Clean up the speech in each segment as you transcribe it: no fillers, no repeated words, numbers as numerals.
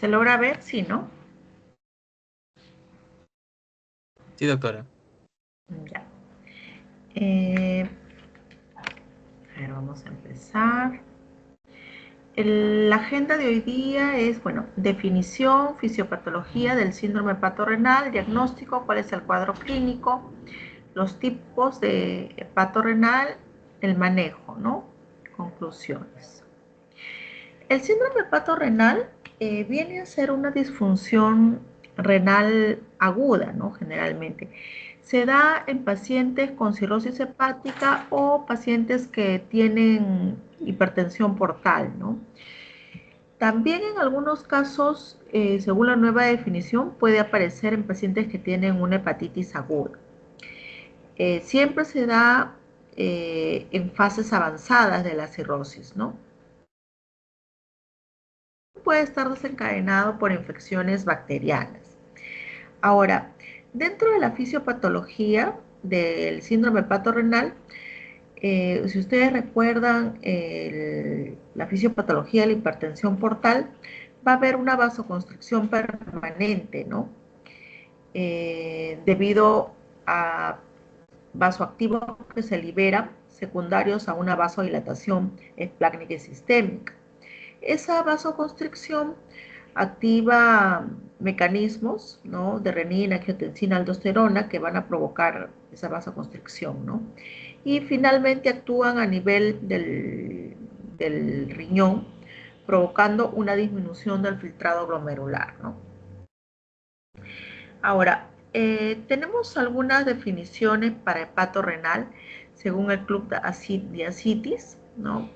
¿Se logra ver? Sí, ¿no? Sí, doctora. Ya. A ver, vamos a empezar. La agenda de hoy día es, bueno, definición, fisiopatología del síndrome hepatorrenal, diagnóstico, cuál es el cuadro clínico, los tipos de hepatorrenal, el manejo, ¿no? Conclusiones. El síndrome hepatorrenal viene a ser una disfunción renal aguda, ¿no? Generalmente. Se da en pacientes con cirrosis hepática o pacientes que tienen hipertensión portal, ¿no? También en algunos casos, según la nueva definición, puede aparecer en pacientes que tienen una hepatitis aguda. Siempre se da en fases avanzadas de la cirrosis, ¿no? Puede estar desencadenado por infecciones bacterianas. Ahora, dentro de la fisiopatología del síndrome hepatorrenal, si ustedes recuerdan la fisiopatología de la hipertensión portal, va a haber una vasoconstricción permanente, ¿no? Debido a vasoactivos que se liberan secundarios a una vasodilatación esplácnica y sistémica. Esa vasoconstricción activa mecanismos, ¿no?, de renina, angiotensina, aldosterona que van a provocar esa vasoconstricción, ¿no? Y finalmente actúan a nivel del riñón, provocando una disminución del filtrado glomerular, ¿no? Ahora, tenemos algunas definiciones para hepatorrenal según el Club de Ascitis, ¿no?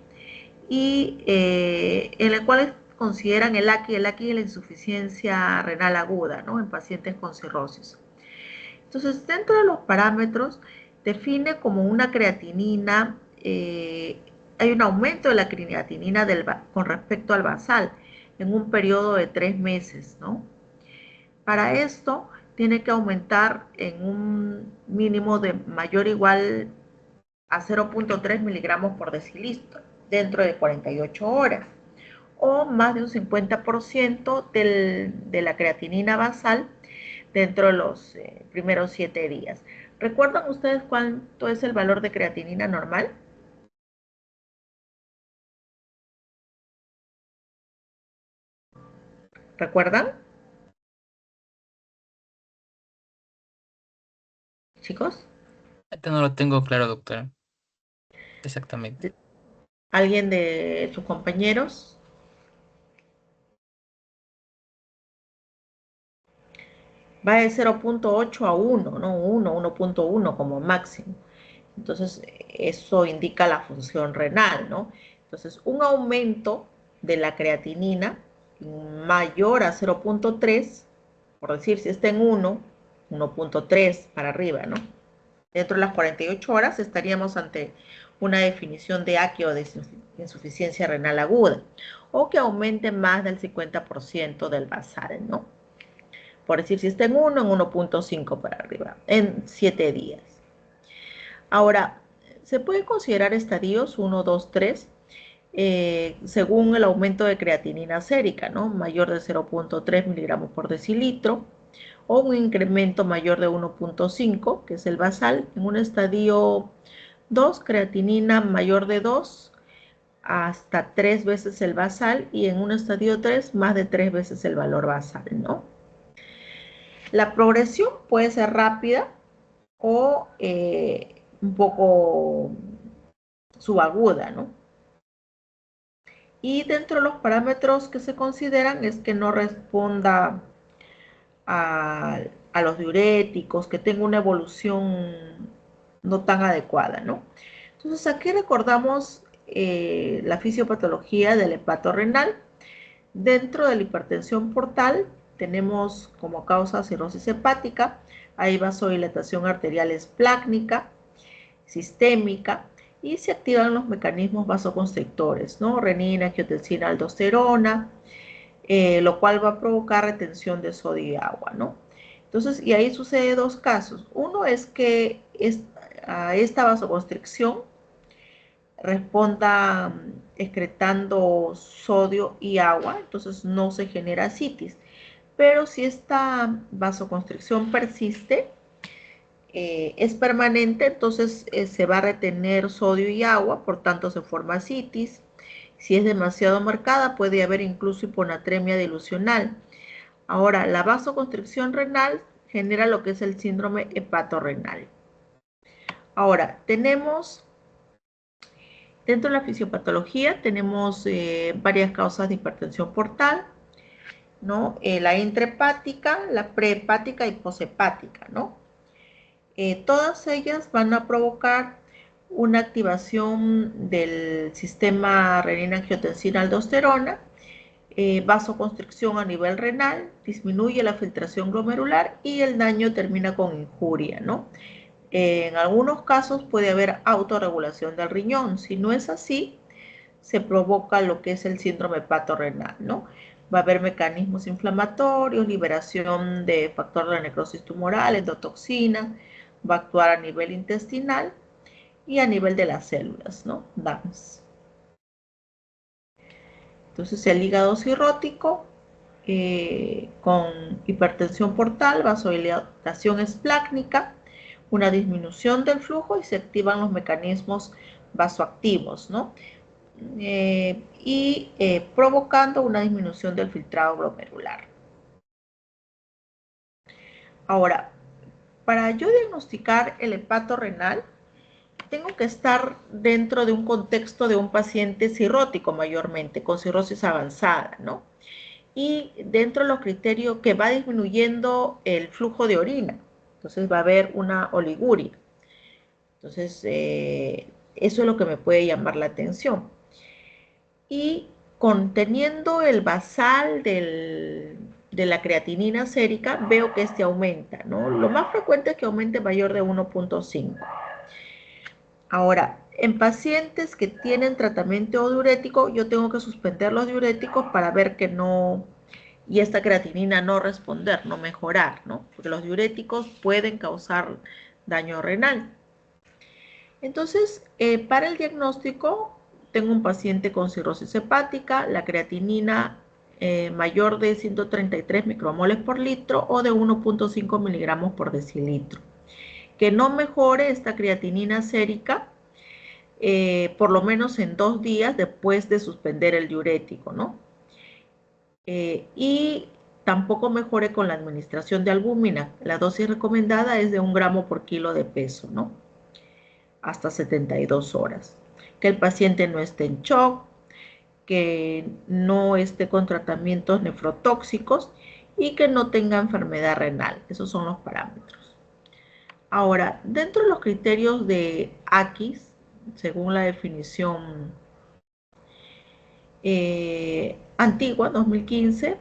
Y en el cual consideran el AQI y la insuficiencia renal aguda, ¿no?, en pacientes con cirrosis. Entonces, dentro de los parámetros, define como una creatinina, hay un aumento de la creatinina con respecto al basal en un periodo de 3 meses, ¿no? Para esto, tiene que aumentar en un mínimo de mayor o igual a 0.3 miligramos por decilitro dentro de 48 horas, o más de un 50% de la creatinina basal dentro de los primeros 7 días. ¿Recuerdan ustedes cuánto es el valor de creatinina normal? ¿Recuerdan, chicos? Esto no lo tengo claro, doctora. Exactamente. ¿Alguien de sus compañeros? Va de 0.8 a 1, ¿no? 1.1 como máximo. Entonces, eso indica la función renal, ¿no? Entonces, un aumento de la creatinina mayor a 0.3, por decir, si está en 1.3 para arriba, ¿no? Dentro de las 48 horas estaríamos ante una definición de AQI o de insuficiencia renal aguda, o que aumente más del 50% del basal, ¿no? Por decir, si está en 1, en 1.5 para arriba, en 7 días. Ahora, se puede considerar estadios 1, 2, 3, según el aumento de creatinina sérica, ¿no?, mayor de 0.3 miligramos por decilitro, o un incremento mayor de 1.5, que es el basal. En un estadio 2, creatinina mayor de 2 hasta 3 veces el basal, y en un estadio 3, más de 3 veces el valor basal, ¿no? La progresión puede ser rápida o un poco subaguda, ¿no? Y dentro de los parámetros que se consideran es que no responda a los diuréticos, que tenga una evolución no tan adecuada, ¿no? Entonces, aquí recordamos la fisiopatología del hepatorrenal. Dentro de la hipertensión portal tenemos como causa cirrosis hepática, hay vasodilatación arterial esplácnica, sistémica, y se activan los mecanismos vasoconstrictores, ¿no? Renina, angiotensina, aldosterona, lo cual va a provocar retención de sodio y agua, ¿no? Entonces, y ahí sucede dos casos. Uno es que esta vasoconstricción responda excretando sodio y agua, entonces no se genera ascitis. Pero si esta vasoconstricción persiste, es permanente, entonces se va a retener sodio y agua, por tanto se forma ascitis. Si es demasiado marcada, puede haber incluso hiponatremia dilucional. Ahora, la vasoconstricción renal genera lo que es el síndrome hepatorrenal. Ahora, tenemos, dentro de la fisiopatología, tenemos varias causas de hipertensión portal, ¿no? La intrahepática, la prehepática y poshepática, ¿no? Todas ellas van a provocar una activación del sistema renina-angiotensina-aldosterona, vasoconstricción a nivel renal, disminuye la filtración glomerular y el daño termina con injuria, ¿no? En algunos casos puede haber autorregulación del riñón. Si no es así, se provoca lo que es el síndrome hepatorrenal, ¿no? Va a haber mecanismos inflamatorios, liberación de factor de necrosis tumoral, endotoxinas, va a actuar a nivel intestinal y a nivel de las células, ¿no? DAMS. Entonces el hígado cirrótico con hipertensión portal, vasodilatación esplácnica, una disminución del flujo y se activan los mecanismos vasoactivos, ¿no? Provocando una disminución del filtrado glomerular. Ahora, para yo diagnosticar el hepato renal, tengo que estar dentro de un contexto de un paciente cirrótico mayormente, con cirrosis avanzada, ¿no? Y dentro de los criterios que va disminuyendo el flujo de orina, entonces va a haber una oliguria. Entonces, eso es lo que me puede llamar la atención. Y conteniendo el basal de la creatinina sérica, veo que este aumenta, ¿no? Lo más frecuente es que aumente mayor de 1.5. Ahora, en pacientes que tienen tratamiento diurético, yo tengo que suspender los diuréticos para ver que no, y esta creatinina no responder, no mejorar, ¿no? Porque los diuréticos pueden causar daño renal. Entonces, para el diagnóstico, tengo un paciente con cirrosis hepática, la creatinina mayor de 133 micromoles por litro o de 1.5 miligramos por decilitro. Que no mejore esta creatinina sérica por lo menos en 2 días después de suspender el diurético, ¿no? Y tampoco mejore con la administración de albúmina. La dosis recomendada es de 1 gramo por kilo de peso, ¿no? Hasta 72 horas. Que el paciente no esté en shock, que no esté con tratamientos nefrotóxicos y que no tenga enfermedad renal. Esos son los parámetros. Ahora, dentro de los criterios de AKIS, según la definición antigua, 2015,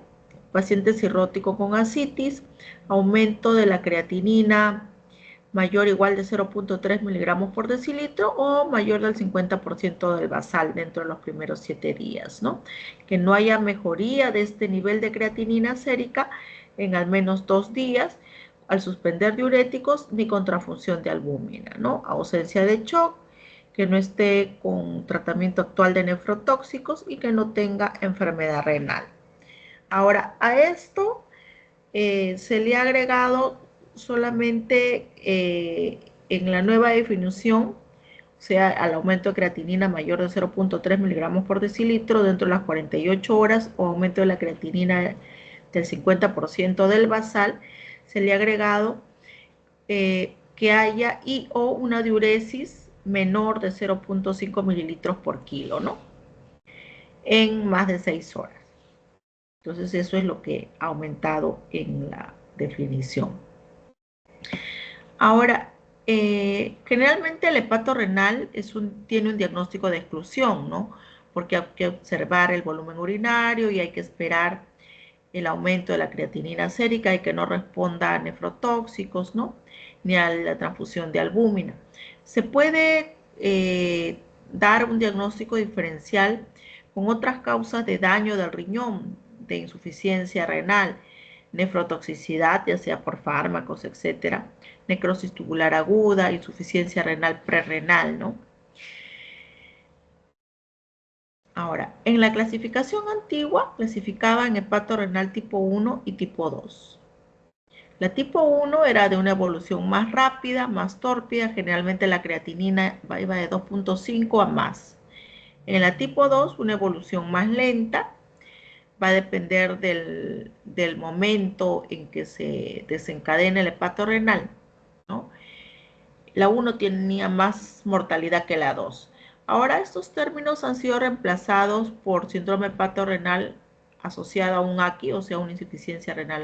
paciente cirrótico con ascitis, aumento de la creatinina mayor o igual de 0.3 miligramos por decilitro o mayor del 50% del basal dentro de los primeros 7 días, ¿no? Que no haya mejoría de este nivel de creatinina sérica en al menos 2 días al suspender diuréticos ni con transfusión de albúmina, ¿no? Ausencia de shock, que no esté con tratamiento actual de nefrotóxicos y que no tenga enfermedad renal. Ahora, a esto se le ha agregado solamente en la nueva definición, o sea, al aumento de creatinina mayor de 0.3 miligramos por decilitro dentro de las 48 horas o aumento de la creatinina del 50% del basal, se le ha agregado que haya y o una diuresis menor de 0.5 mililitros por kilo, ¿no? En más de 6 horas. Entonces eso es lo que ha aumentado en la definición. Ahora, generalmente el hepato renal tiene un diagnóstico de exclusión, ¿no? Porque hay que observar el volumen urinario y hay que esperar el aumento de la creatinina sérica y que no responda a nefrotóxicos, ¿no? Ni a la transfusión de albúmina. Se puede dar un diagnóstico diferencial con otras causas de daño del riñón, de insuficiencia renal, nefrotoxicidad, ya sea por fármacos, etcétera, necrosis tubular aguda, insuficiencia renal prerrenal, ¿no? Ahora, en la clasificación antigua, clasificaban hepato renal tipo 1 y tipo 2. La tipo 1 era de una evolución más rápida, más tórpida, generalmente la creatinina iba de 2.5 a más. En la tipo 2, una evolución más lenta, va a depender del momento en que se desencadena el hepato renal, ¿no? La 1 tenía más mortalidad que la 2. Ahora estos términos han sido reemplazados por síndrome hepatorrenal asociado a un AQI, o sea, una insuficiencia renal